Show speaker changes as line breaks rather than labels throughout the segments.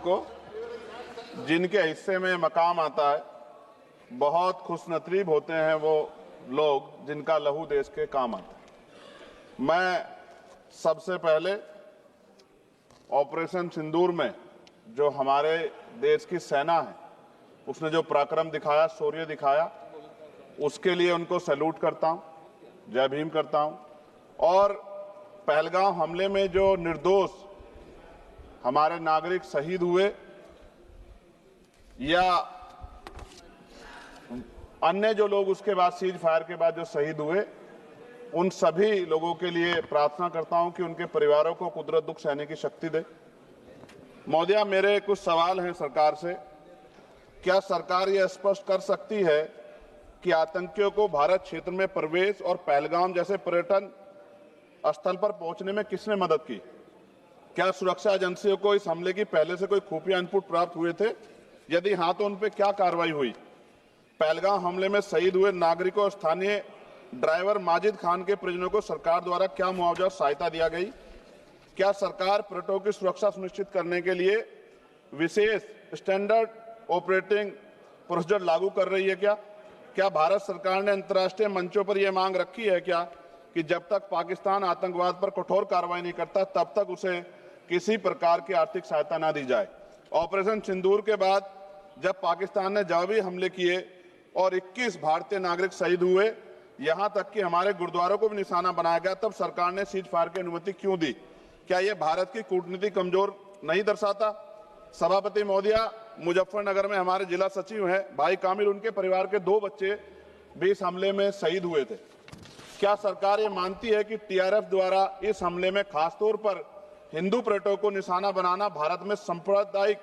को जिनके हिस्से में मकाम आता है, बहुत खुशनसीब होते हैं वो लोग जिनका लहू देश के काम आता है। मैं सबसे पहले ऑपरेशन सिंदूर में जो हमारे देश की सेना है उसने जो पराक्रम दिखाया, शौर्य दिखाया, उसके लिए उनको सैल्यूट करता हूं, जय भीम करता हूं। और पहलगाम हमले में जो निर्दोष हमारे नागरिक शहीद हुए या अन्य जो लोग उसके बाद सीज फायर के बाद जो शहीद हुए, उन सभी लोगों के लिए प्रार्थना करता हूं कि उनके परिवारों को कुदरत दुख सहने की शक्ति दे। महोदया, मेरे कुछ सवाल हैं सरकार से। क्या सरकार यह स्पष्ट कर सकती है कि आतंकियों को भारत क्षेत्र में प्रवेश और पहलगाम जैसे पर्यटन स्थल पर पहुंचने में किसने मदद की? क्या सुरक्षा एजेंसियों को इस हमले की पहले से कोई खुफिया इनपुट प्राप्त हुए थे? यदि हां, तो उन पर क्या कार्रवाई हुई? पहलगाम हमले में शहीद हुए नागरिकों और स्थानीय ड्राइवर माजिद खान के परिजनों को सरकार द्वारा क्या मुआवजा और सहायता दिया गई? क्या सरकार पर्यटकों की सुरक्षा सुनिश्चित करने के लिए विशेष स्टैंडर्ड ऑपरेटिंग प्रोसीजर लागू कर रही है? क्या भारत सरकार ने अंतर्राष्ट्रीय मंचों पर यह मांग रखी है कि जब तक पाकिस्तान आतंकवाद पर कठोर कार्रवाई नहीं करता तब तक उसे किसी प्रकार की आर्थिक सहायता न दी जाए? ऑपरेशन सिंदूर के बाद जब पाकिस्तान ने जवाबी हमले किए और 21 भारतीय नागरिक शहीद हुए, यहां तक कि हमारे गुरुद्वारों को भी निशाना बनाया गया, तब सरकार ने सीज फायर की अनुमति क्यों दी? क्या यह भारत की कूटनीति कमजोर नहीं दर्शाता? सभापति महोदया, मुजफ्फरनगर में हमारे जिला सचिव हैं भाई कामिल, उनके परिवार के 2 बच्चे भी इस हमले में शहीद हुए थे। क्या सरकार ये मानती है कि टीआरएफ द्वारा इस हमले में खासतौर पर हिंदू पर्यटकों को निशाना बनाना भारत में सांप्रदायिक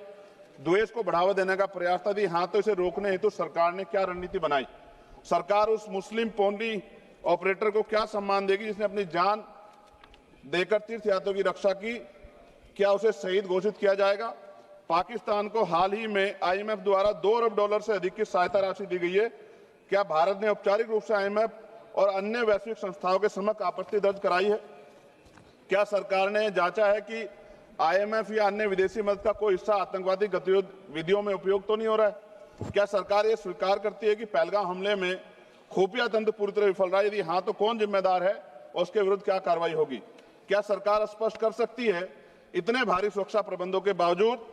द्वेष को बढ़ावा देने का प्रयास था? यदि हां, तो इसे रोकने हेतु सरकार ने क्या रणनीति बनाई? सरकार उस मुस्लिम पोनी ऑपरेटर को क्या सम्मान देगी जिसने अपनी जान देकर तीर्थ यात्रियों की रक्षा की? क्या उसे शहीद घोषित किया जाएगा? पाकिस्तान को हाल ही में आईएमएफ द्वारा $2 अरब से अधिक की सहायता राशि दी गई है। क्या भारत ने औपचारिक रूप से आईएमएफ और अन्य वैश्विक संस्थाओं के समक्ष आपत्ति दर्ज कराई है? क्या सरकार ने जांचा है कि आईएमएफ या अन्य विदेशी मदद का कोई हिस्सा आतंकवादी गतिविधियों में उपयोग तो नहीं हो रहा है? क्या सरकार ये स्वीकार करती है कि पहलगाम हमले में खुफिया तंत्र पूरी तरह विफल रहा है? यदि हां, तो कौन जिम्मेदार है और उसके विरुद्ध क्या कार्रवाई होगी? क्या सरकार स्पष्ट कर सकती है इतने भारी सुरक्षा प्रबंधों के बावजूद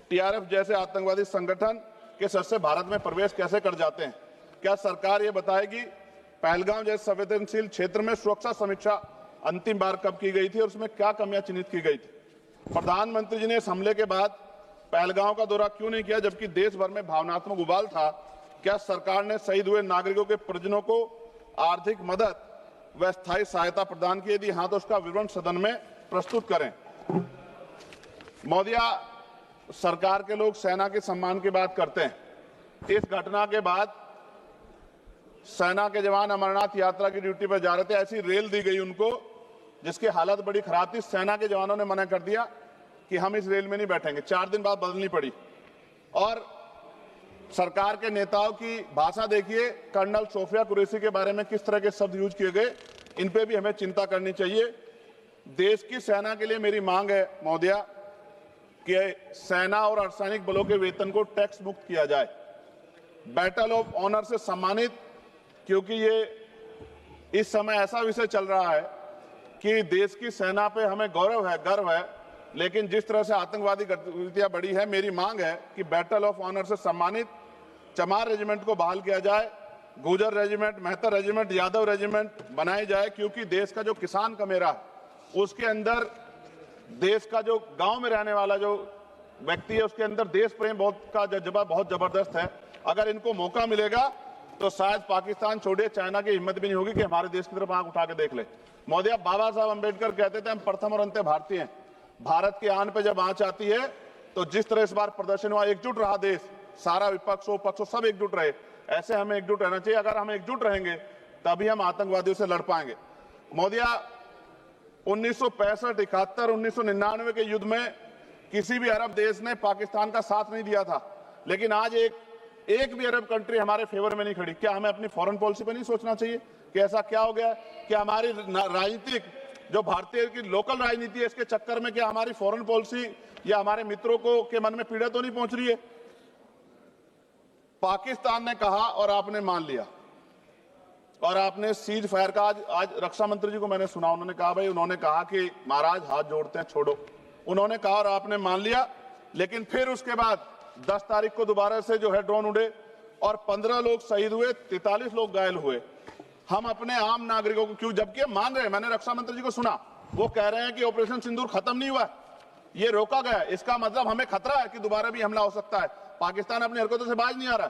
टीआरएफ जैसे आतंकवादी संगठन के सदस्य भारत में प्रवेश कैसे कर जाते हैं? क्या सरकार ये बताएगी पहलगाम जैसे संवेदनशील क्षेत्र में सुरक्षा समीक्षा अंतिम बार कब की गई थी और उसमें क्या कमियां चिन्हित की गई थी? प्रधानमंत्री जी ने इस हमले के बाद पहलगाम का दौरा क्यों नहीं किया जबकि देश भर में भावनात्मक उबाल था? क्या सरकार ने शहीद हुए नागरिकों के परिजनों को आर्थिक मदद व स्थायी सहायता प्रदान की? यदि हां, तो उसका विवरण सदन में प्रस्तुत करें। महोदया, सरकार के लोग सेना के सम्मान की बात करते हैं। इस घटना के बाद सेना के जवान अमरनाथ यात्रा की ड्यूटी पर जा रहे थे, ऐसी रेल दी गई उनको जिसकी हालत बड़ी खराब थी। सेना के जवानों ने मना कर दिया कि हम इस रेल में नहीं बैठेंगे। 4 दिन बाद बदलनी पड़ी। और सरकार के नेताओं की भाषा देखिए, कर्नल सोफिया कुरैशी के बारे में किस तरह के शब्द यूज किए गए, इन पे भी हमें चिंता करनी चाहिए। देश की सेना के लिए मेरी मांग है महोदया कि सेना और अर्धसैनिक बलों के वेतन को टैक्स मुक्त किया जाए, बैटल ऑफ ऑनर से सम्मानित, क्योंकि ये इस समय ऐसा विषय चल रहा है कि देश की सेना पे हमें गौरव है, गर्व है, लेकिन जिस तरह से आतंकवादी गतिविधियां बढ़ी है, मेरी मांग है कि बैटल ऑफ ऑनर से सम्मानित चमार रेजिमेंट को बहाल किया जाए, Gurjar regiment, Mehtar regiment, Yadav regiment बनाई जाए, क्योंकि देश का जो किसान का मेरा उसके अंदर देश का जो गांव में रहने वाला जो व्यक्ति है उसके अंदर देश प्रेम का जज्बा बहुत जबरदस्त है। अगर इनको मौका मिलेगा तो शायद पाकिस्तान छोड़िए, चाइना की हिम्मत भी नहीं होगी कि हमारे देश की तरफ आंख उठा के देख ले। महोदया, बाबा साहब अंबेडकर कहते थे हम प्रथम और अंत्य भारतीय हैं। भारत की आन पे जब आंच आती है तो जिस तरह इस बार प्रदर्शन हुआ, एकजुट रहा देश, सारा विपक्ष हो पक्ष हो सब एकजुट रहे, ऐसे हमें एकजुट रहना चाहिए। अगर हम एकजुट रहेंगे तभी हम आतंकवादियों से लड़ पाएंगे। महोदया, 1965, 71, 1999 के युद्ध में किसी भी अरब देश ने पाकिस्तान का साथ नहीं दिया था, लेकिन आज एक भी अरब कंट्री हमारे फेवर में नहीं खड़ी। क्या हमें अपनी फॉरेन पॉलिसी पर नहीं सोचना चाहिए कि ऐसा क्या हो गया कि हमारी राजनीतिक जो भारतीय की लोकल राजनीति है, इसके चक्कर में क्या हमारी फॉरेन पॉलिसी या हमारे मित्रों को के मन में पीड़ा तो नहीं पहुंच रही है? पाकिस्तान ने कहा और आपने मान लिया, और आपने सीज फायर का आज रक्षा मंत्री जी को मैंने सुना, उन्होंने कहा भाई, उन्होंने कहा कि महाराज हाथ जोड़ते हैं, छोड़ो, उन्होंने कहा और आपने मान लिया। लेकिन फिर उसके बाद 10 तारीख को दोबारा से जो है ड्रोन उड़े और 15 लोग शहीद हुए, 43 लोग घायल हुए। हम अपने आम नागरिकों को क्यों, जबकि मान रहे हैं, मैंने रक्षा मंत्री जी को सुना, वो कह रहे हैं कि ऑपरेशन सिंदूर खत्म नहीं हुआ, ये रोका गया, इसका मतलब हमें खतरा है कि दोबारा भी हमला हो सकता है, पाकिस्तान अपनी हरकतों से बाज नहीं आ रहा।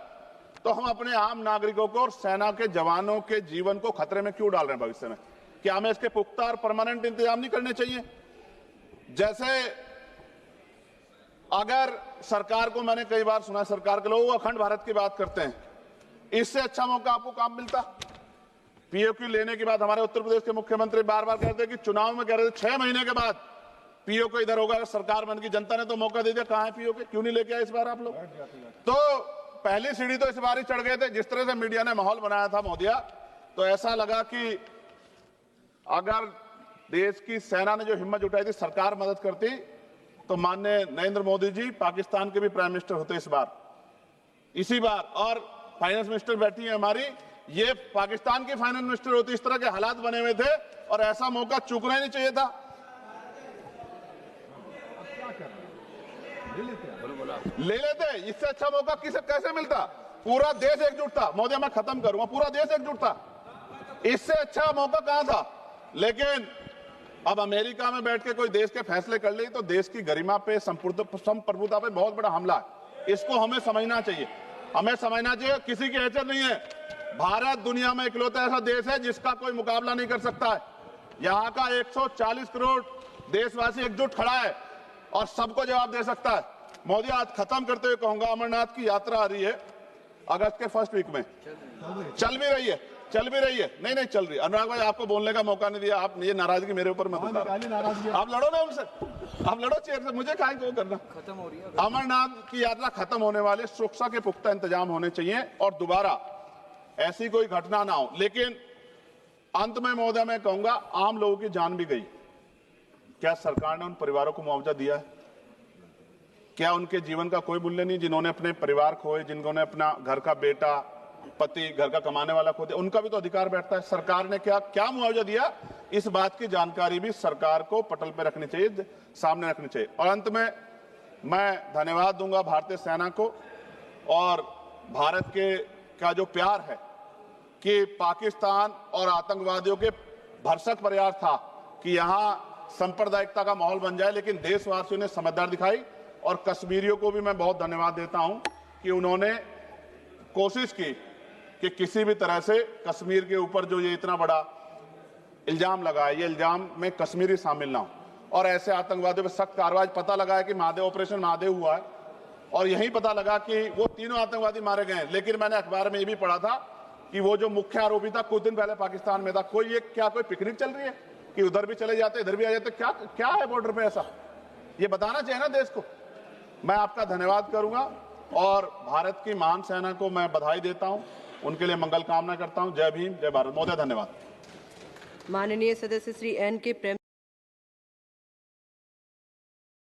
तो हम अपने आम नागरिकों को और सेना के जवानों के जीवन को खतरे में क्यों डाल रहे हैं भविष्य में? क्या हमें इसके पुख्ता और परमानेंट इंतजाम नहीं करने चाहिए? जैसे अगर सरकार को, मैंने कई बार सुना सरकार के लोग अखंड भारत की बात करते हैं, इससे अच्छा मौका आपको काम मिलता। पीओक्यू लेने के बाद हमारे उत्तर प्रदेश के मुख्यमंत्री बार बार कहते हैं कि चुनाव में कह रहे थे 6 महीने के बाद पीओक्यू इधर होगा, सरकार बन की, जनता ने तो मौका दे दिया, कहां है पीओक्यू? क्यों नहीं लेके आए इस बार आप लोग? तो पहली सीढ़ी तो इस बार ही चढ़ गए थे। जिस तरह से मीडिया ने माहौल बनाया था मोदिया, तो ऐसा लगा कि अगर देश की सेना ने जो हिम्मत जुटाई थी, सरकार मदद करती, तो माननीय नरेंद्र मोदी जी पाकिस्तान के भी प्राइम मिनिस्टर होते इस बार, इसी बार, और फाइनेंस मिनिस्टर बैठी है हमारी, ये पाकिस्तान की फाइनेंस मिनिस्टर होती। इस तरह के हालात बने हुए थे और ऐसा मौका चूकना ही नहीं चाहिए था। ले लेते, इससे अच्छा मौका कैसे मिलता? पूरा देश एकजुट था। मोदी, मैं खत्म करूंगा, पूरा देश एकजुट था, इससे अच्छा मौका कहां था? लेकिन अब अमेरिका में बैठ के कोई देश के फैसले कर ले तो देश की गरिमा पे, संप्रभुता पे बहुत बड़ा हमला है। इसको हमें समझना चाहिए, हमें समझना चाहिए किसी की हैसियत नहीं है। भारत दुनिया में इकलौता ऐसा देश है जिसका कोई मुकाबला नहीं कर सकता है। यहाँ का 140 करोड़ देशवासी एकजुट खड़ा है और सबको जवाब दे सकता है। मोदी, आज खत्म करते हुए कहूंगा, अमरनाथ की यात्रा आ रही है अगस्त के फर्स्ट वीक में, चल भी रही है, नहीं चल रही। अनुराग भाई, आपको बोलने का मौका नहीं दिया, आप ये नाराजगी मेरे ऊपर मत उतारो, आप लड़ो ना उनसे, आप लड़ो चेयर से, मुझे काहे को करना। खत्म हो रही है अमरनाथ की यात्रा, खत्म होने वाले, सुरक्षा के पुख्ता इंतजाम होने चाहिए और दोबारा ऐसी कोई घटना ना हो। लेकिन अंत में महोदय मैं कहूंगा, आम लोगों की जान भी गई, क्या सरकार ने उन परिवारों को मुआवजा दिया है? क्या उनके जीवन का कोई मूल्य नहीं? जिन्होंने अपने परिवार खोए, जिन्होंने अपना घर का बेटा, पति, घर का कमाने वाला खो दिया, उनका भी तो अधिकार बैठता है। सरकार ने क्या मुआवजा दिया, इस बात की जानकारी भी सरकार को पटल पर रखनी चाहिए, सामने रखनी चाहिए। और अंत में मैं धन्यवाद दूंगा भारतीय सेना को और भारत के का जो प्यार है कि पाकिस्तान और आतंकवादियों के भरसक प्रयास था कि यहां सांप्रदायिकता का माहौल बन जाए, लेकिन देशवासियों ने समझदारी दिखाई। और कश्मीरियों को भी मैं बहुत धन्यवाद देता हूं कि उन्होंने कोशिश की कि किसी भी तरह से कश्मीर के ऊपर जो ये इतना बड़ा इल्जाम लगा है, ये इल्जाम में कश्मीरी शामिल ना हो और ऐसे आतंकवादियों पर सख्त कार्रवाई। पता लगा है कि महादेव, ऑपरेशन महादेव हुआ है और यही पता लगा कि वो तीनों आतंकवादी मारे गए हैं। लेकिन मैंने अखबार में ये भी पढ़ा था कि वो जो मुख्य आरोपी था कुछ दिन पहले पाकिस्तान में था। कोई पिकनिक चल रही है कि उधर भी चले जाते, इधर भी आ जाते? क्या है बॉर्डर पे ऐसा? ये बताना चाहिए ना देश को। मैं आपका धन्यवाद करूंगा और भारत की महान सेना को मैं बधाई देता हूं, उनके लिए मंगल कामना करता हूं। जय भीम, जय भारत। महोदय धन्यवाद।
माननीय सदस्य श्री एन के प्रेम